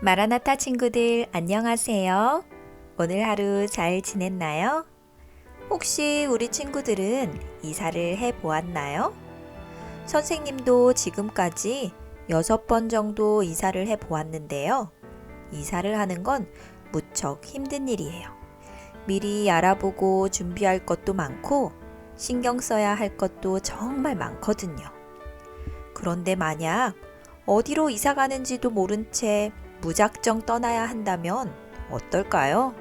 마라나타 친구들 안녕하세요. 오늘 하루 잘 지냈나요? 혹시 우리 친구들은 이사를 해 보았나요? 선생님도 지금까지 6번 정도 이사를 해 보았는데요. 이사를 하는 건 무척 힘든 일이에요. 미리 알아보고 준비할 것도 많고 신경 써야 할 것도 정말 많거든요. 그런데 만약 어디로 이사 가는지도 모른 채 무작정 떠나야 한다면 어떨까요?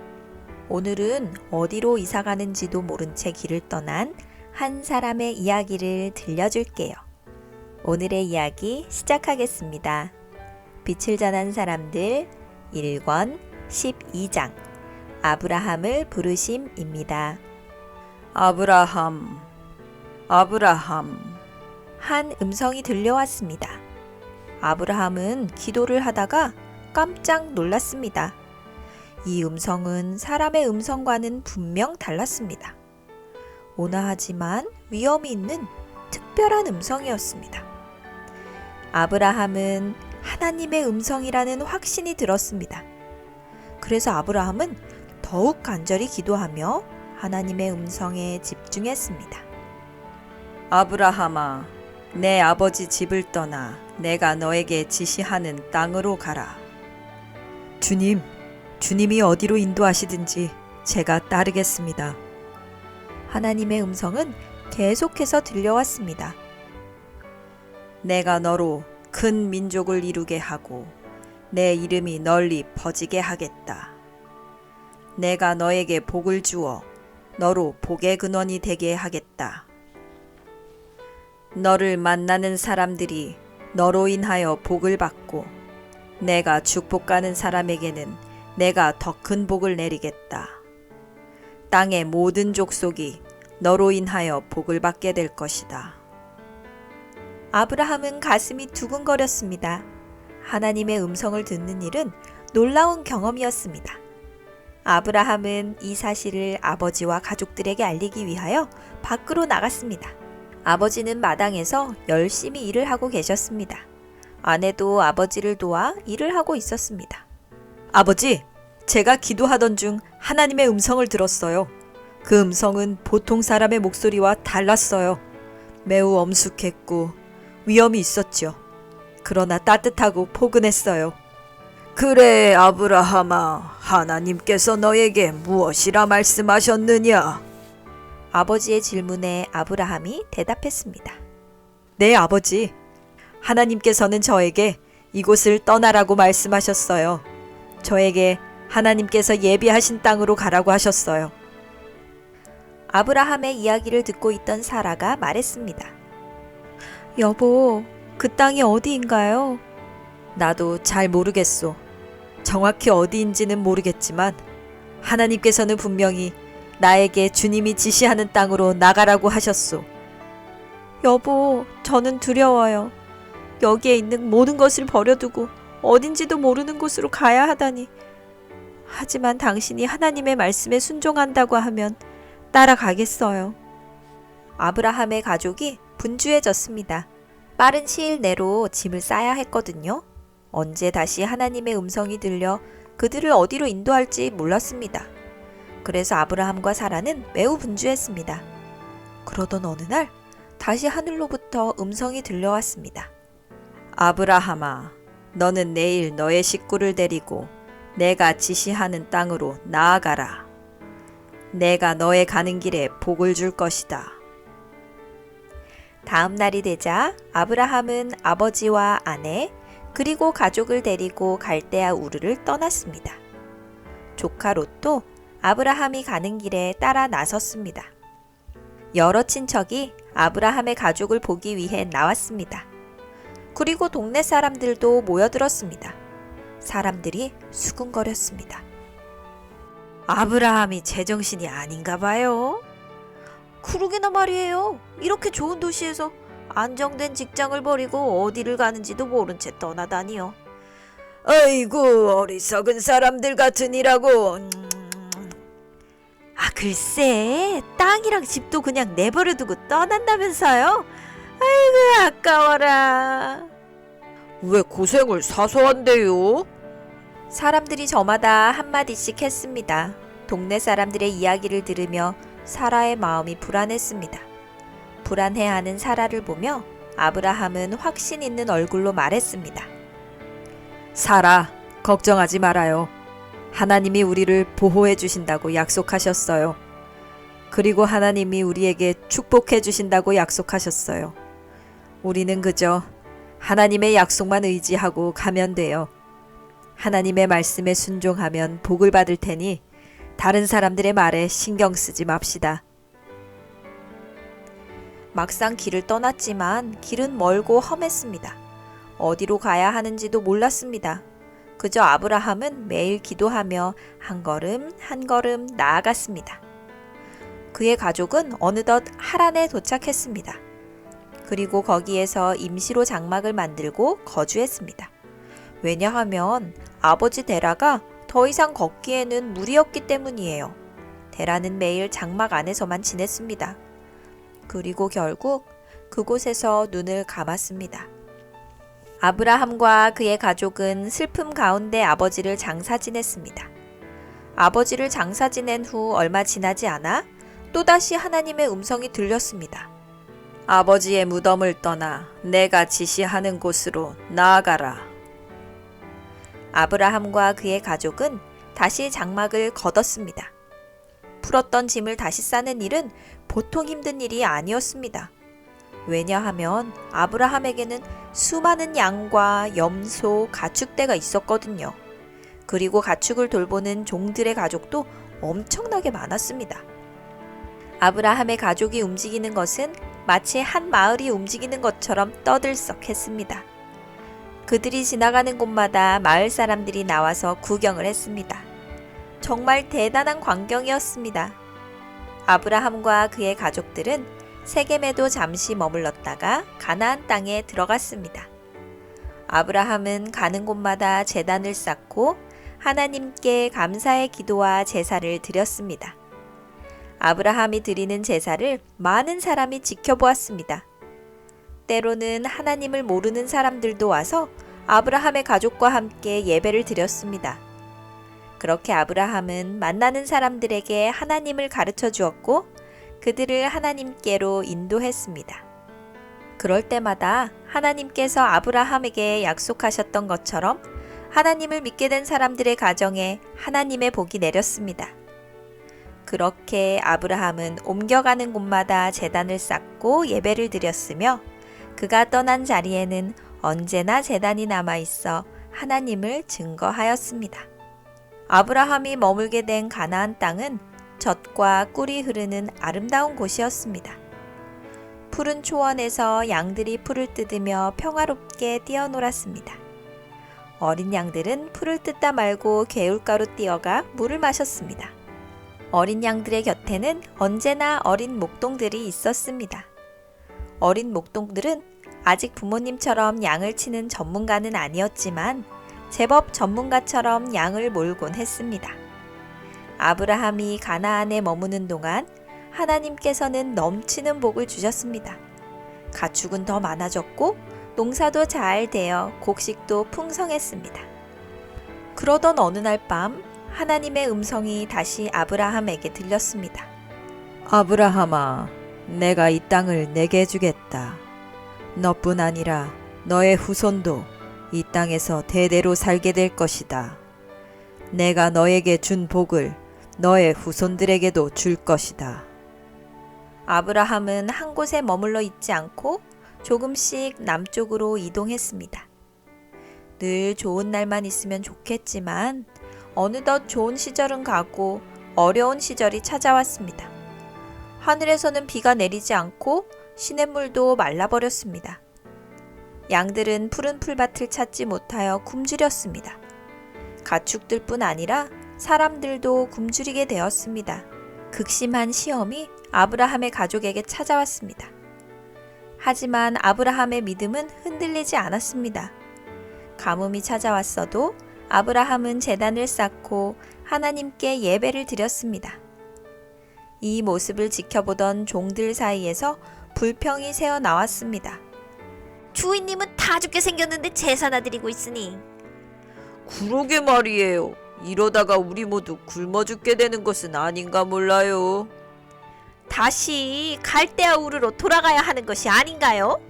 오늘은 어디로 이사 가는지도 모른 채 길을 떠난 한 사람의 이야기를 들려줄게요. 오늘의 이야기 시작하겠습니다. 빛을 전한 사람들 1권 12장 아브라함을 부르심입니다. 아브라함, 아브라함. 한 음성이 들려왔습니다. 아브라함은 기도를 하다가 깜짝 놀랐습니다. 이 음성은 사람의 음성과는 분명 달랐습니다. 온화하지만 위험이 있는 특별한 음성이었습니다. 아브라함은 하나님의 음성이라는 확신이 들었습니다. 그래서 아브라함은 더욱 간절히 기도하며 하나님의 음성에 집중했습니다. 아브라함아, 내 아버지 집을 떠나 내가 너에게 지시하는 땅으로 가라. 주님, 주님이 어디로 인도하시든지 제가 따르겠습니다. 하나님의 음성은 계속해서 들려왔습니다. 내가 너로 큰 민족을 이루게 하고 내 이름이 널리 퍼지게 하겠다. 내가 너에게 복을 주어 너로 복의 근원이 되게 하겠다. 너를 만나는 사람들이 너로 인하여 복을 받고 내가 축복하는 사람에게는 내가 더 큰 복을 내리겠다. 땅의 모든 족속이 너로 인하여 복을 받게 될 것이다. 아브라함은 가슴이 두근거렸습니다. 하나님의 음성을 듣는 일은 놀라운 경험이었습니다. 아브라함은 이 사실을 아버지와 가족들에게 알리기 위하여 밖으로 나갔습니다. 아버지는 마당에서 열심히 일을 하고 계셨습니다. 아내도 아버지를 도와 일을 하고 있었습니다. 아버지, 제가 기도하던 중 하나님의 음성을 들었어요. 그 음성은 보통 사람의 목소리와 달랐어요. 매우 엄숙했고 위험이 있었죠. 그러나 따뜻하고 포근했어요. 그래, 아브라함아, 하나님께서 너에게 무엇이라 말씀하셨느냐? 아버지의 질문에 아브라함이 대답했습니다. 네, 아버지. 하나님께서는 저에게 이곳을 떠나라고 말씀하셨어요. 저에게 하나님께서 예비하신 땅으로 가라고 하셨어요. 아브라함의 이야기를 듣고 있던 사라가 말했습니다. 여보, 그 땅이 어디인가요? 나도 잘 모르겠소. 정확히 어디인지는 모르겠지만 하나님께서는 분명히 나에게 주님이 지시하는 땅으로 나가라고 하셨소. 여보, 저는 두려워요. 여기에 있는 모든 것을 버려두고 어딘지도 모르는 곳으로 가야 하다니. 하지만 당신이 하나님의 말씀에 순종한다고 하면 따라가겠어요. 아브라함의 가족이 분주해졌습니다. 빠른 시일 내로 짐을 싸야 했거든요. 언제 다시 하나님의 음성이 들려 그들을 어디로 인도할지 몰랐습니다. 그래서 아브라함과 사라는 매우 분주했습니다. 그러던 어느 날 다시 하늘로부터 음성이 들려왔습니다. 아브라함아, 너는 내일 너의 식구를 데리고 내가 지시하는 땅으로 나아가라. 내가 너의 가는 길에 복을 줄 것이다. 다음 날이 되자 아브라함은 아버지와 아내 그리고 가족을 데리고 갈대아 우르를 떠났습니다. 조카 롯도 아브라함이 가는 길에 따라 나섰습니다. 여러 친척이 아브라함의 가족을 보기 위해 나왔습니다. 그리고 동네 사람들도 모여들었습니다. 사람들이 수군거렸습니다. 아브라함이 제정신이 아닌가 봐요. 그러게나 말이에요. 이렇게 좋은 도시에서 안정된 직장을 버리고 어디를 가는지도 모른 채 떠나다니요. 아이고, 어리석은 사람들 같으니라고. 글쎄, 땅이랑 집도 그냥 내버려두고 떠난다면서요? 아이고, 아까워라. 왜 고생을 사서 한대요? 사람들이 저마다 한마디씩 했습니다. 동네 사람들의 이야기를 들으며 사라의 마음이 불안했습니다. 불안해하는 사라를 보며 아브라함은 확신 있는 얼굴로 말했습니다. 사라, 걱정하지 말아요. 하나님이 우리를 보호해 주신다고 약속하셨어요. 그리고 하나님이 우리에게 축복해 주신다고 약속하셨어요. 우리는 그저 하나님의 약속만 의지하고 가면 돼요. 하나님의 말씀에 순종하면 복을 받을 테니 다른 사람들의 말에 신경 쓰지 맙시다. 막상 길을 떠났지만 길은 멀고 험했습니다. 어디로 가야 하는지도 몰랐습니다. 그저 아브라함은 매일 기도하며 한 걸음 한 걸음 나아갔습니다. 그의 가족은 어느덧 하란에 도착했습니다. 그리고 거기에서 임시로 장막을 만들고 거주했습니다. 왜냐하면 아버지 데라가 더 이상 걷기에는 무리였기 때문이에요. 데라는 매일 장막 안에서만 지냈습니다. 그리고 결국 그곳에서 눈을 감았습니다. 아브라함과 그의 가족은 슬픔 가운데 아버지를 장사 지냈습니다. 아버지를 장사 지낸 후 얼마 지나지 않아 또다시 하나님의 음성이 들렸습니다. 아버지의 무덤을 떠나 내가 지시하는 곳으로 나아가라. 아브라함과 그의 가족은 다시 장막을 걷었습니다. 풀었던 짐을 다시 싸는 일은 보통 힘든 일이 아니었습니다. 왜냐하면 아브라함에게는 수많은 양과 염소, 가축대가 있었거든요. 그리고 가축을 돌보는 종들의 가족도 엄청나게 많았습니다. 아브라함의 가족이 움직이는 것은 마치 한 마을이 움직이는 것처럼 떠들썩했습니다. 그들이 지나가는 곳마다 마을 사람들이 나와서 구경을 했습니다. 정말 대단한 광경이었습니다. 아브라함과 그의 가족들은 세겜에도 잠시 머물렀다가 가나안 땅에 들어갔습니다. 아브라함은 가는 곳마다 제단을 쌓고 하나님께 감사의 기도와 제사를 드렸습니다. 아브라함이 드리는 제사를 많은 사람이 지켜보았습니다. 때로는 하나님을 모르는 사람들도 와서 아브라함의 가족과 함께 예배를 드렸습니다. 그렇게 아브라함은 만나는 사람들에게 하나님을 가르쳐 주었고 그들을 하나님께로 인도했습니다. 그럴 때마다 하나님께서 아브라함에게 약속하셨던 것처럼 하나님을 믿게 된 사람들의 가정에 하나님의 복이 내렸습니다. 그렇게 아브라함은 옮겨가는 곳마다 제단을 쌓고 예배를 드렸으며 그가 떠난 자리에는 언제나 제단이 남아있어 하나님을 증거하였습니다. 아브라함이 머물게 된 가나안 땅은 젖과 꿀이 흐르는 아름다운 곳이었습니다. 푸른 초원에서 양들이 풀을 뜯으며 평화롭게 뛰어놀았습니다. 어린 양들은 풀을 뜯다 말고 개울가로 뛰어가 물을 마셨습니다. 어린 양들의 곁에는 언제나 어린 목동들이 있었습니다. 어린 목동들은 아직 부모님처럼 양을 치는 전문가는 아니었지만 제법 전문가처럼 양을 몰곤 했습니다. 아브라함이 가나안에 머무는 동안 하나님께서는 넘치는 복을 주셨습니다. 가축은 더 많아졌고 농사도 잘 되어 곡식도 풍성했습니다. 그러던 어느 날 밤 하나님의 음성이 다시 아브라함에게 들렸습니다. 아브라함아, 내가 이 땅을 내게 주겠다. 너뿐 아니라 너의 후손도 이 땅에서 대대로 살게 될 것이다. 내가 너에게 준 복을 너의 후손들에게도 줄 것이다. 아브라함은 한 곳에 머물러 있지 않고 조금씩 남쪽으로 이동했습니다. 늘 좋은 날만 있으면 좋겠지만 어느덧 좋은 시절은 가고 어려운 시절이 찾아왔습니다. 하늘에서는 비가 내리지 않고 시냇물도 말라버렸습니다. 양들은 푸른 풀밭을 찾지 못하여 굶주렸습니다. 가축들뿐 아니라 사람들도 굶주리게 되었습니다. 극심한 시험이 아브라함의 가족에게 찾아왔습니다. 하지만 아브라함의 믿음은 흔들리지 않았습니다. 가뭄이 찾아왔어도 아브라함은 제단을 쌓고 하나님께 예배를 드렸습니다. 이 모습을 지켜보던 종들 사이에서 불평이 새어 나왔습니다. 주인님은 다 죽게 생겼는데 제사나 드리고 있으니 그러게 말이에요. 이러다가 우리 모두 굶어 죽게 되는 것은 아닌가 몰라요. 다시 갈대아 우르로 돌아가야 하는 것이 아닌가요?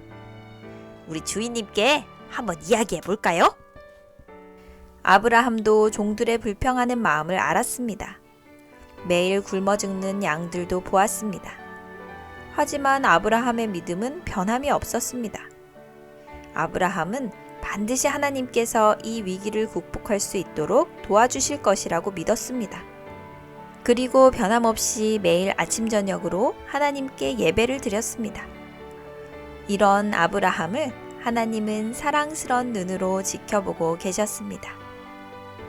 우리 주인님께 한번 이야기해 볼까요? 아브라함도 종들의 불평하는 마음을 알았습니다. 매일 굶어 죽는 양들도 보았습니다. 하지만 아브라함의 믿음은 변함이 없었습니다. 아브라함은 반드시 하나님께서 이 위기를 극복할 수 있도록 도와주실 것이라고 믿었습니다. 그리고 변함없이 매일 아침 저녁으로 하나님께 예배를 드렸습니다. 이런 아브라함을 하나님은 사랑스런 눈으로 지켜보고 계셨습니다.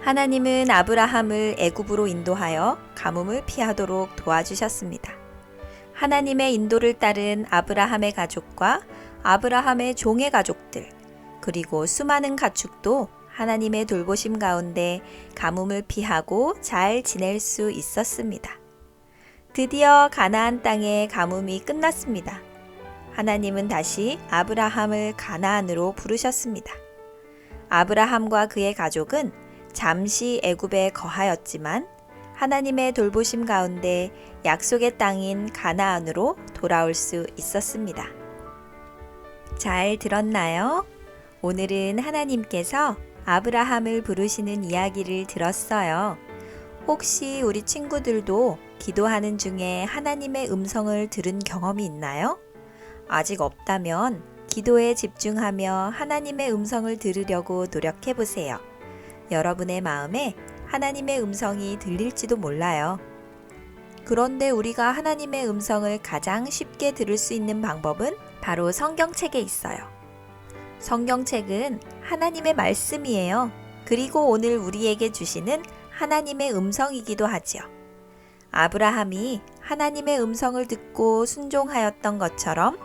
하나님은 아브라함을 애굽으로 인도하여 가뭄을 피하도록 도와주셨습니다. 하나님의 인도를 따른 아브라함의 가족과 아브라함의 종의 가족들, 그리고 수많은 가축도 하나님의 돌보심 가운데 가뭄을 피하고 잘 지낼 수 있었습니다. 드디어 가나안 땅의 가뭄이 끝났습니다. 하나님은 다시 아브라함을 가나안으로 부르셨습니다. 아브라함과 그의 가족은 잠시 애굽에 거하였지만 하나님의 돌보심 가운데 약속의 땅인 가나안으로 돌아올 수 있었습니다. 잘 들었나요? 오늘은 하나님께서 아브라함을 부르시는 이야기를 들었어요. 혹시 우리 친구들도 기도하는 중에 하나님의 음성을 들은 경험이 있나요? 아직 없다면 기도에 집중하며 하나님의 음성을 들으려고 노력해 보세요. 여러분의 마음에 하나님의 음성이 들릴지도 몰라요. 그런데 우리가 하나님의 음성을 가장 쉽게 들을 수 있는 방법은 바로 성경책에 있어요. 성경책은 하나님의 말씀이에요. 그리고 오늘 우리에게 주시는 하나님의 음성이기도 하지요. 아브라함이 하나님의 음성을 듣고 순종하였던 것처럼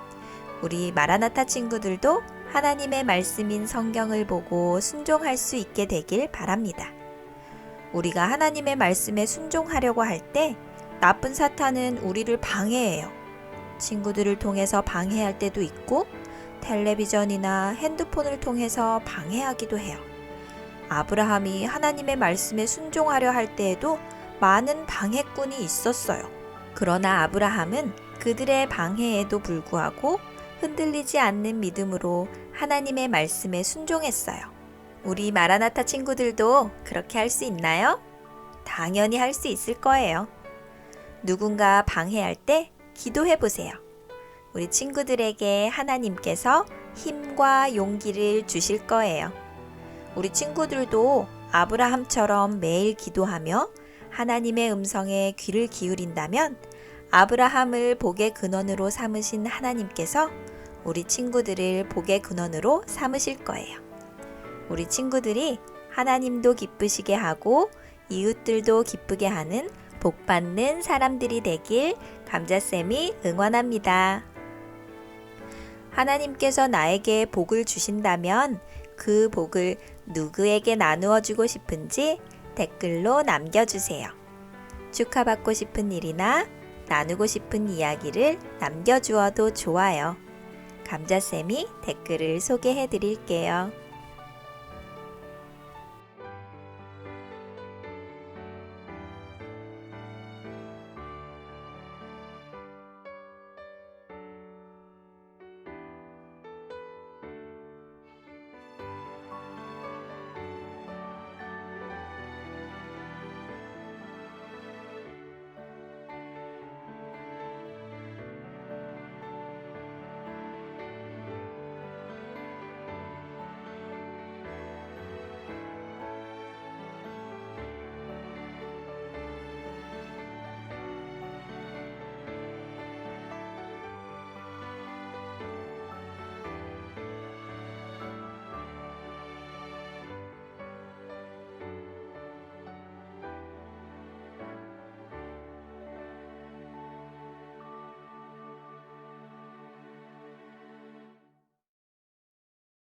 우리 마라나타 친구들도 하나님의 말씀인 성경을 보고 순종할 수 있게 되길 바랍니다. 우리가 하나님의 말씀에 순종하려고 할 때 나쁜 사탄은 우리를 방해해요. 친구들을 통해서 방해할 때도 있고 텔레비전이나 핸드폰을 통해서 방해하기도 해요. 아브라함이 하나님의 말씀에 순종하려 할 때에도 많은 방해꾼이 있었어요. 그러나 아브라함은 그들의 방해에도 불구하고 흔들리지 않는 믿음으로 하나님의 말씀에 순종했어요. 우리 마라나타 친구들도 그렇게 할 수 있나요? 당연히 할 수 있을 거예요. 누군가 방해할 때 기도해 보세요. 우리 친구들에게 하나님께서 힘과 용기를 주실 거예요. 우리 친구들도 아브라함처럼 매일 기도하며 하나님의 음성에 귀를 기울인다면 아브라함을 복의 근원으로 삼으신 하나님께서 우리 친구들을 복의 근원으로 삼으실 거예요. 우리 친구들이 하나님도 기쁘시게 하고 이웃들도 기쁘게 하는 복받는 사람들이 되길 감자쌤이 응원합니다. 하나님께서 나에게 복을 주신다면 그 복을 누구에게 나누어 주고 싶은지 댓글로 남겨주세요. 축하받고 싶은 일이나 나누고 싶은 이야기를 남겨주어도 좋아요. 감자쌤이 댓글을 소개해 드릴게요.